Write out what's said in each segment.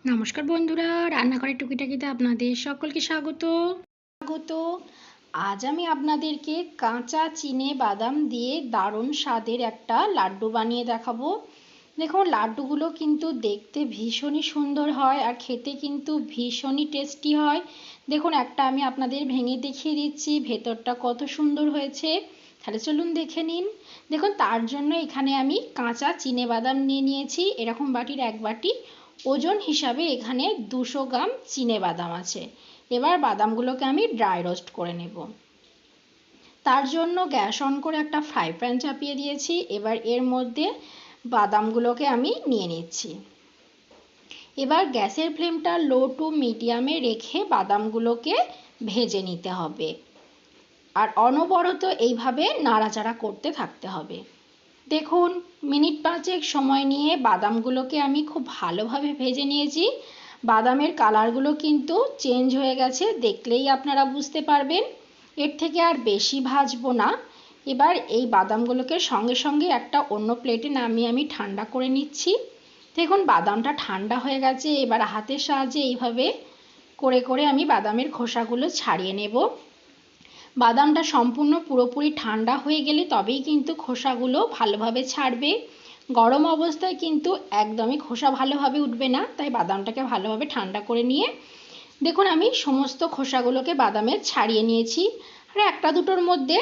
নমস্কার বন্ধুরা, রান্নাঘরের টুকিটাকিতে আপনাদের সকলকে স্বাগত। আজ আমি আপনাদেরকে কাঁচা চিনে বাদাম দিয়ে দারুণ স্বাদের একটা লাড্ডু বানিয়ে দেখাবো। দেখুন, লাড্ডুগুলো কিন্তু দেখতে ভীষণই সুন্দর হয় আর খেতে কিন্তু ভীষণই টেস্টি হয়। দেখুন, একটা আমি আপনাদের ভেঙে দেখিয়ে দিচ্ছি ভেতরটা কত সুন্দর হয়েছে। তাহলে চলুন দেখে নিন। দেখুন, তার জন্য এখানে আমি কাঁচা চিনে বাদাম নিয়ে নিয়েছি। এরকম বাটির এক বাটি ওজন হিসাবে এখানে 200 গ্রাম চিনে বাদাম আছে। এবার বাদামগুলোকে আমি ড্রাই রোস্ট করে নেব। তার জন্য গ্যাস অন করে একটা ফ্রাই প্যান চাপিয়ে দিয়েছি। এবার এর মধ্যে বাদামগুলোকে আমি নিয়ে নিচ্ছি। এবার গ্যাসের ফ্লেমটা লো টু মিডিয়ামে রেখে বাদামগুলোকে ভেজে নিতে হবে আর অনবরত এইভাবে নাড়াচাড়া করতে থাকতে হবে। দেখুন, মিনিট 5 সময় নিয়ে বাদামগুলোকে আমি খুব ভালোভাবে ভেজে নিয়েছি। বাদামের কালারগুলো কিন্তু চেঞ্জ হয়ে গেছে, দেখলেই আপনারা বুঝতে পারবেন। এর থেকে আর বেশি ভাজবো না। এবার এই বাদামগুলোকে সঙ্গে সঙ্গে একটা অন্য প্লেটে নামিয়ে আমি ঠান্ডা করে নিচ্ছি। দেখুন, বাদামটা ঠান্ডা হয়ে গেছে। এবার হাতের সাহায্যে এইভাবে করে করে আমি বাদামের খোসাগুলো ছাড়িয়ে নেব। বাদামটা সম্পূর্ণ পুরোপুরি ঠান্ডা হয়ে গেলে তবেই কিন্তু খোসাগুলো ভালোভাবে ছাড়বে। গরম অবস্থায় কিন্তু একদমই খোসা ভালোভাবে উঠবে না, তাই বাদামটাকে ভালোভাবে ঠান্ডা করে নিয়ে দেখুন আমি সমস্ত খোসাগুলোকে বাদামের ছাড়িয়ে নিয়েছি। আর একটা দুটোর মধ্যে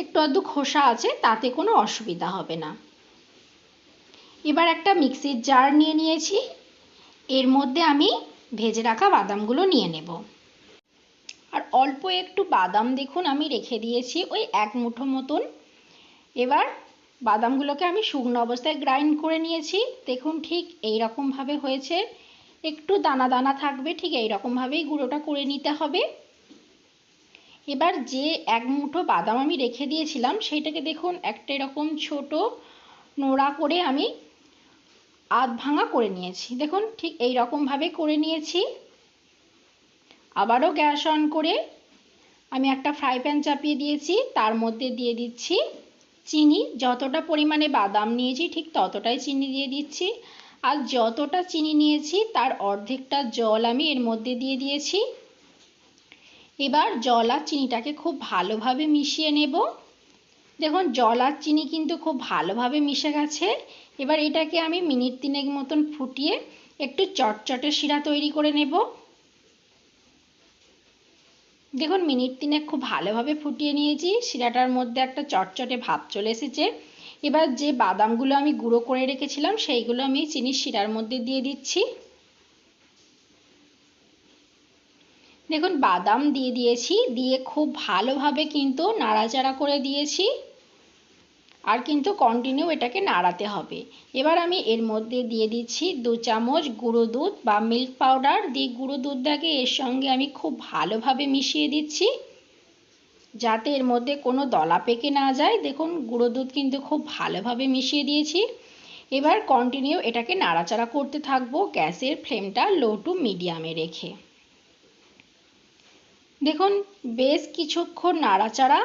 একটু আধটু খোসা আছে, তাতে কোনো অসুবিধা হবে না। এবার একটা মিক্সির জার নিয়ে নিয়েছি। এর মধ্যে আমি ভেজে রাখা বাদামগুলো নিয়ে নেব। আর অল্প একটু বাদাম দেখুন আমি রেখে দিয়েছি, ওই 1 মুঠো মতন। এবার বাদামগুলোকে আমি শুকনো অবস্থায় গ্রাইন্ড করে নিয়েছি। দেখুন, ঠিক এই রকমভাবে হয়েছে। একটু দানা দানা থাকবে, ঠিক এই রকমভাবেই গুঁড়োটা করে নিতে হবে। এবার যে 1 মুঠো বাদাম আমি রেখে দিয়েছিলাম সেইটাকে দেখুন একটা এরকম ছোট নোড়া করে আমি আধ ভাঙা করে নিয়েছি। দেখুন, ঠিক এই রকমভাবে করে নিয়েছি। আবারও গ্যাস অন করে আমি একটা ফ্রাই প্যান চাপিয়ে দিয়েছি। তার মধ্যে দিয়ে দিচ্ছি চিনি। যতটা পরিমাণে বাদাম নিয়েছি ঠিক ততটাই চিনি দিয়ে দিচ্ছি। আর যতটা চিনি নিয়েছি তার অর্ধেকটা জল আমি এর মধ্যে দিয়ে দিয়েছি। এবার জল আর চিনিটাকে খুব ভালোভাবে মিশিয়ে নেব। দেখুন, জল আর চিনি কিন্তু খুব ভালোভাবে মিশে গেছে। এবার এটাকে আমি মিনিট 3 মতন ফুটিয়ে একটু চটচটে শিরা তৈরি করে নেব। দেখুন, মিনিট 3 খুব ভালোভাবে ফুটিয়ে নিয়েছি। শিরাটার মধ্যে একটা চটচটে ভাব চলে এসেছে। এবার যে বাদামগুলো আমি গুঁড়ো করে রেখেছিলাম সেইগুলো আমি চিনির শিরার মধ্যে দিয়ে দিচ্ছি। দেখুন, বাদাম দিয়ে দিয়েছি, দিয়ে খুব ভালোভাবে কিন্তু নাড়াচাড়া করে দিয়েছি। আর কিন্তু কন্টিনিউ এটাকে নাড়াতে হবে। এবার আমি এর মধ্যে দিয়ে দিচ্ছি 2 চামচ গুঁড়ো দুধ বা মিল্ক পাউডার। দিয়ে গুঁড়ো দুধটাকে এর সঙ্গে আমি খুব ভালোভাবে মিশিয়ে দিচ্ছি, যাতে এর মধ্যে কোনো দলা পেকে না যায়। দেখুন, গুঁড়ো দুধ কিন্তু খুব ভালোভাবে মিশিয়ে দিয়েছি। এবার কন্টিনিউ এটাকে নাড়াচাড়া করতে থাকবো গ্যাসের ফ্লেমটা লো টু মিডিয়ামে রেখে। দেখুন, বেশ কিছুক্ষণ নাড়াচাড়া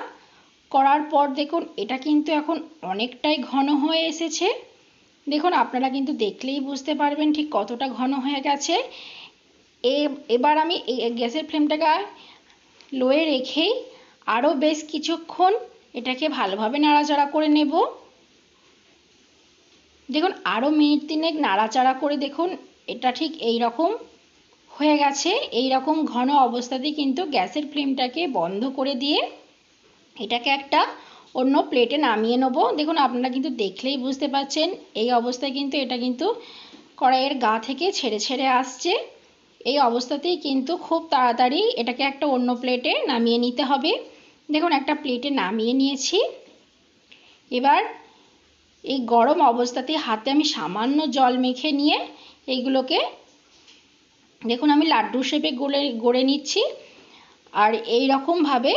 করার পর দেখুন এটা কিন্তু এখন অনেকটাই ঘন হয়ে এসেছে। দেখুন, আপনারা কিন্তু দেখলেই বুঝতে পারবেন ঠিক কতটা ঘন হয়ে গেছে। এবার আমি এই গ্যাসের ফ্লেমটাকে লোয়ে রেখেই আরও বেশ কিছুক্ষণ এটাকে ভালোভাবে নাড়াচাড়া করে নেব। দেখুন, আরও মিনিট 3 নাড়াচাড়া করে দেখুন এটা ঠিক এই রকম হয়ে গেছে। এই রকম ঘন অবস্থাতেই কিন্তু গ্যাসের ফ্লেমটাকে বন্ধ করে দিয়ে এটাকে একটা অন্য প্লেটে নামিয়ে নেব। দেখুন, আপনারা কিন্তু দেখলেই বুঝতে পারছেন এই অবস্থায় কিন্তু এটা কিন্তু কড়াইয়ের গা থেকে ছেড়ে ছেড়ে আসছে। এই অবস্থাতেই কিন্তু খুব তাড়াতাড়ি এটাকে একটা অন্য প্লেটে নামিয়ে নিতে হবে। দেখুন, একটা প্লেটে নামিয়ে নিয়েছি। এবার এই গরম অবস্থাতে হাতে আমি সামান্য জল মেখে নিয়ে এইগুলোকে দেখুন আমি লাড্ডু শেপে গড়ে নিচ্ছি। আর এই রকমভাবে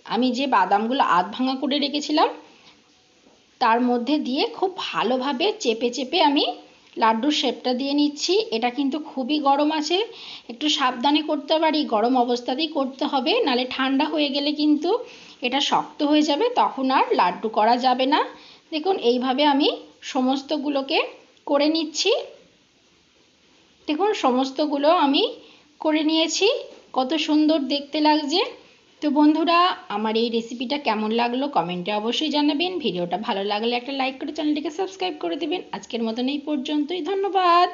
আমি যে বাদামগুলো আধ ভাঙা করে রেখেছিলাম তার মধ্যে দিয়ে খুব ভালোভাবে চেপে চেপে আমি লাড্ডুর শেপটা দিয়ে নিচ্ছি। এটা কিন্তু খুবই গরম আছে, একটু সাবধানে করতে পারি, গরম অবস্থাতেই করতে হবে, নালে ঠান্ডা হয়ে গেলে কিন্তু এটা শক্ত হয়ে যাবে, তখন আর লাড্ডু করা যাবে না। দেখুন, এইভাবে আমি সমস্তগুলোকে করে নিচ্ছি। দেখুন সমস্তগুলো আমি করে নিয়েছি, কত সুন্দর দেখতে লাগছে। তো বন্ধুরা, আমার এই রেসিপিটা কেমন লাগলো কমেন্টে অবশ্যই জানাবেন। ভিডিওটা ভালো লাগলে একটা লাইক করে চ্যানেলটিকে সাবস্ক্রাইব করে দেবেন। আজকের মতন এই পর্যন্তই, ধন্যবাদ।